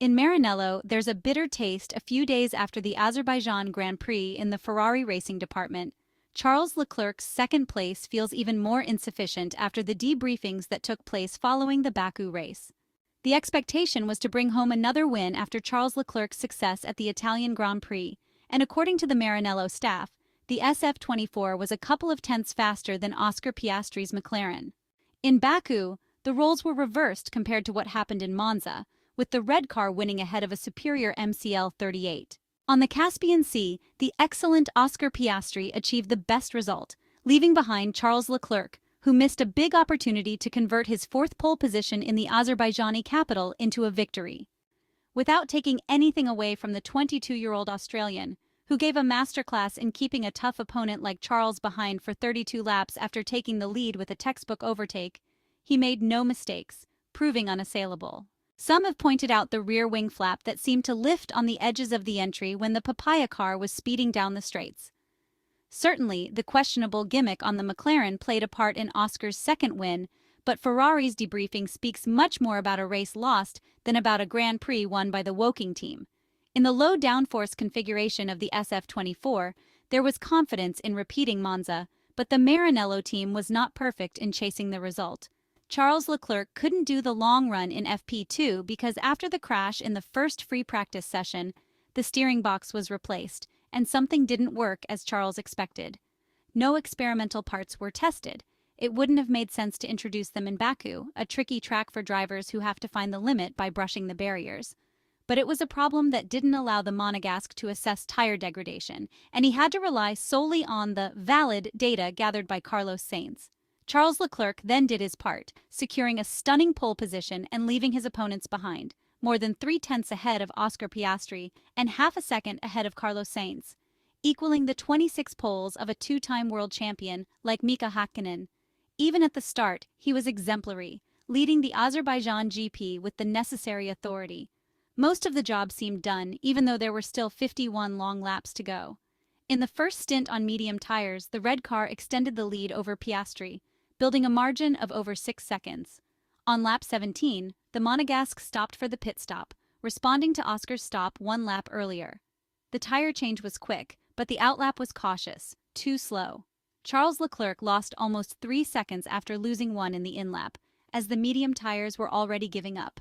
In Maranello, there's a bitter taste a few days after the Azerbaijan Grand Prix in the Ferrari racing department. Charles Leclerc's second place feels even more insufficient after the debriefings that took place following the Baku race. The expectation was to bring home another win after Charles Leclerc's success at the Italian Grand Prix, and according to the Maranello staff, the SF-24 was a couple of tenths faster than Oscar Piastri's McLaren. In Baku, the roles were reversed compared to what happened in Monza, with the red car winning ahead of a superior MCL-38. On the Caspian Sea, the excellent Oscar Piastri achieved the best result, leaving behind Charles Leclerc, who missed a big opportunity to convert his fourth pole position in the Azerbaijani capital into a victory. Without taking anything away from the 22-year-old Australian, who gave a masterclass in keeping a tough opponent like Charles behind for 32 laps after taking the lead with a textbook overtake, he made no mistakes, proving unassailable. Some have pointed out the rear wing flap that seemed to lift on the edges of the entry when the papaya car was speeding down the straights. Certainly, the questionable gimmick on the McLaren played a part in Oscar's second win, but Ferrari's debriefing speaks much more about a race lost than about a Grand Prix won by the Woking team. In the low downforce configuration of the SF-24, there was confidence in repeating Monza, but the Maranello team was not perfect in chasing the result. Charles Leclerc couldn't do the long run in FP2 because after the crash in the first free practice session, the steering box was replaced, and something didn't work as Charles expected. No experimental parts were tested. It wouldn't have made sense to introduce them in Baku, a tricky track for drivers who have to find the limit by brushing the barriers. But it was a problem that didn't allow the Monegasque to assess tire degradation, and he had to rely solely on the valid data gathered by Carlos Sainz. Charles Leclerc then did his part, securing a stunning pole position and leaving his opponents behind, more than 3/10 ahead of Oscar Piastri and half a second ahead of Carlos Sainz, equaling the 26 poles of a two-time world champion like Mika Hakkinen. Even at the start, he was exemplary, leading the Azerbaijan GP with the necessary authority. Most of the job seemed done, even though there were still 51 long laps to go. In the first stint on medium tires, the red car extended the lead over Piastri, building a margin of over 6 seconds. On lap 17, the Monegasque stopped for the pit stop, responding to Oscar's stop 1 lap earlier. The tire change was quick, but the outlap was cautious, too slow. Charles Leclerc lost almost 3 seconds after losing one in the in-lap, as the medium tires were already giving up.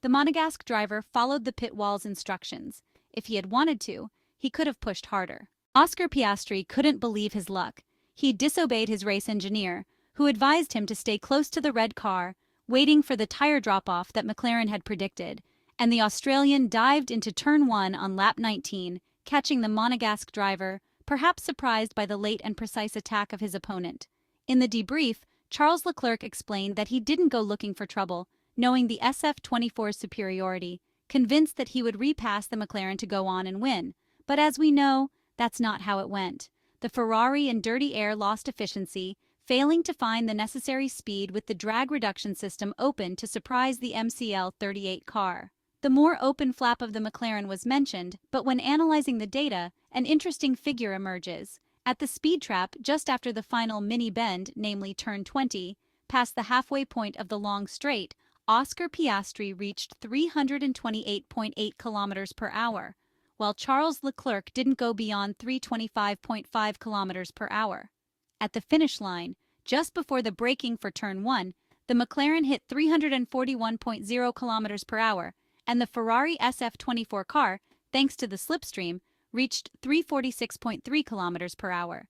The Monegasque driver followed the pit wall's instructions. If he had wanted to, he could have pushed harder. Oscar Piastri couldn't believe his luck. He disobeyed his race engineer, who advised him to stay close to the red car, waiting for the tire drop-off that McLaren had predicted, and the Australian dived into turn 1 on lap 19, catching the Monegasque driver, perhaps surprised by the late and precise attack of his opponent. In the debrief, Charles Leclerc explained that he didn't go looking for trouble, knowing the SF-24's superiority, convinced that he would repass the McLaren to go on and win. But as we know, that's not how it went. The Ferrari in dirty air lost efficiency, failing to find the necessary speed with the drag reduction system open to surprise the MCL-38 car. The more open flap of the McLaren was mentioned, but when analyzing the data, an interesting figure emerges. At the speed trap just after the final mini-bend, namely turn 20, past the halfway point of the long straight, Oscar Piastri reached 328.8 kilometers per hour, while Charles Leclerc didn't go beyond 325.5 kilometers per hour. At the finish line, just before the braking for turn 1, the McLaren hit 341.0 kilometers per hour, and the Ferrari SF-24 car, thanks to the slipstream, reached 346.3 kilometers per hour.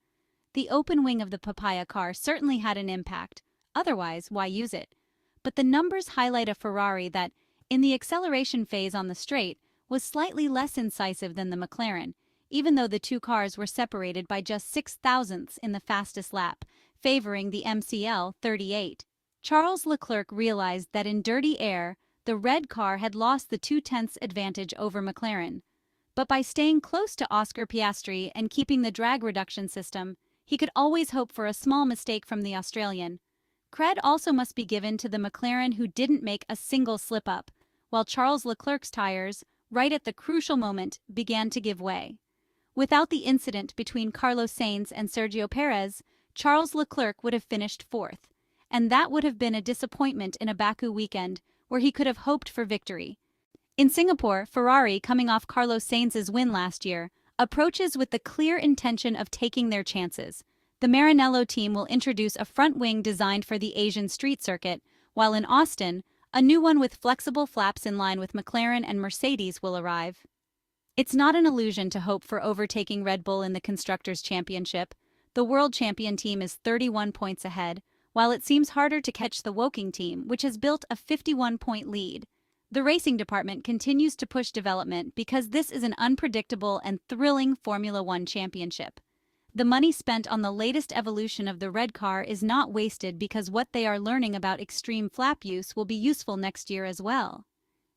The open wing of the papaya car certainly had an impact, otherwise why use it? But the numbers highlight a Ferrari that, in the acceleration phase on the straight, was slightly less incisive than the McLaren, even though the two cars were separated by just 6 thousandths in the fastest lap, favoring the MCL-38. Charles Leclerc realized that in dirty air, the red car had lost the 2/10 advantage over McLaren. But by staying close to Oscar Piastri and keeping the drag reduction system, he could always hope for a small mistake from the Australian. Cred also must be given to the McLaren, who didn't make a single slip-up, while Charles Leclerc's tires, right at the crucial moment, began to give way. Without the incident between Carlos Sainz and Sergio Perez, Charles Leclerc would have finished fourth, and that would have been a disappointment in a Baku weekend where he could have hoped for victory. In Singapore, Ferrari, coming off Carlos Sainz's win last year, approaches with the clear intention of taking their chances. The Maranello team will introduce a front wing designed for the Asian street circuit, while in Austin, a new one with flexible flaps in line with McLaren and Mercedes will arrive. It's not an illusion to hope for overtaking Red Bull in the Constructors' Championship. The world champion team is 31 points ahead, while it seems harder to catch the Woking team, which has built a 51-point lead. The racing department continues to push development because this is an unpredictable and thrilling Formula One championship. The money spent on the latest evolution of the red car is not wasted because what they are learning about extreme flap use will be useful next year as well.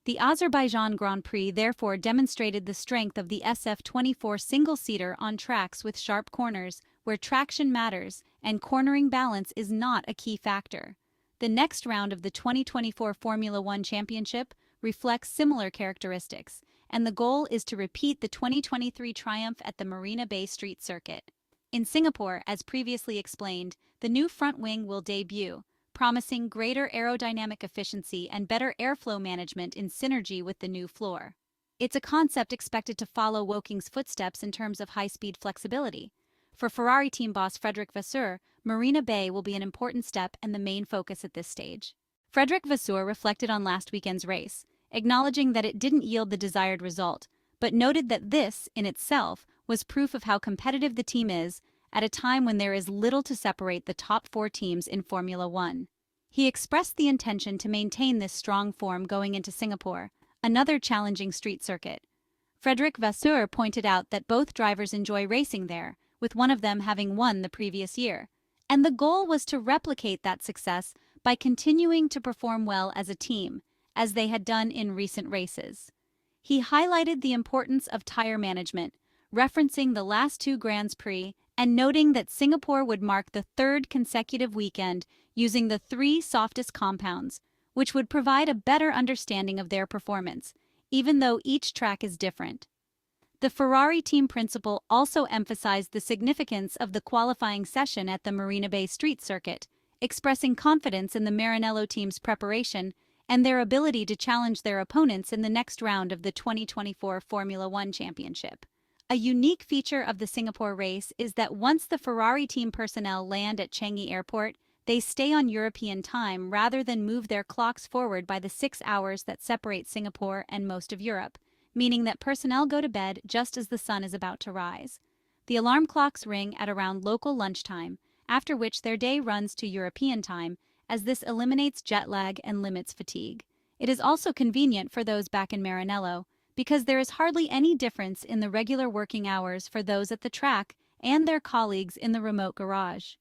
The Azerbaijan Grand Prix therefore demonstrated the strength of the SF-24 single-seater on tracks with sharp corners, where traction matters and cornering balance is not a key factor. The next round of the 2024 Formula One Championship reflects similar characteristics, and the goal is to repeat the 2023 triumph at the Marina Bay Street Circuit. In Singapore, as previously explained, the new front wing will debut, promising greater aerodynamic efficiency and better airflow management in synergy with the new floor. It's a concept expected to follow Woking's footsteps in terms of high-speed flexibility. For Ferrari team boss Frédéric Vasseur, Marina Bay will be an important step and the main focus at this stage. Frédéric Vasseur reflected on last weekend's race, acknowledging that it didn't yield the desired result, but noted that this, in itself, was proof of how competitive the team is at a time when there is little to separate the top 4 teams in Formula One. He expressed the intention to maintain this strong form going into Singapore, another challenging street circuit. Frédéric Vasseur pointed out that both drivers enjoy racing there, with one of them having won the previous year, and the goal was to replicate that success by continuing to perform well as a team, as they had done in recent races. He highlighted the importance of tire management, referencing the last 2 Grand Prix and noting that Singapore would mark the 3rd consecutive weekend using the 3 softest compounds, which would provide a better understanding of their performance, even though each track is different. The Ferrari team principal also emphasized the significance of the qualifying session at the Marina Bay Street Circuit, expressing confidence in the Maranello team's preparation and their ability to challenge their opponents in the next round of the 2024 Formula One Championship. A unique feature of the Singapore race is that once the Ferrari team personnel land at Changi Airport, they stay on European time rather than move their clocks forward by the 6 hours that separate Singapore and most of Europe, meaning that personnel go to bed just as the sun is about to rise. The alarm clocks ring at around local lunchtime, after which their day runs to European time, as this eliminates jet lag and limits fatigue. It is also convenient for those back in Maranello, because there is hardly any difference in the regular working hours for those at the track and their colleagues in the remote garage.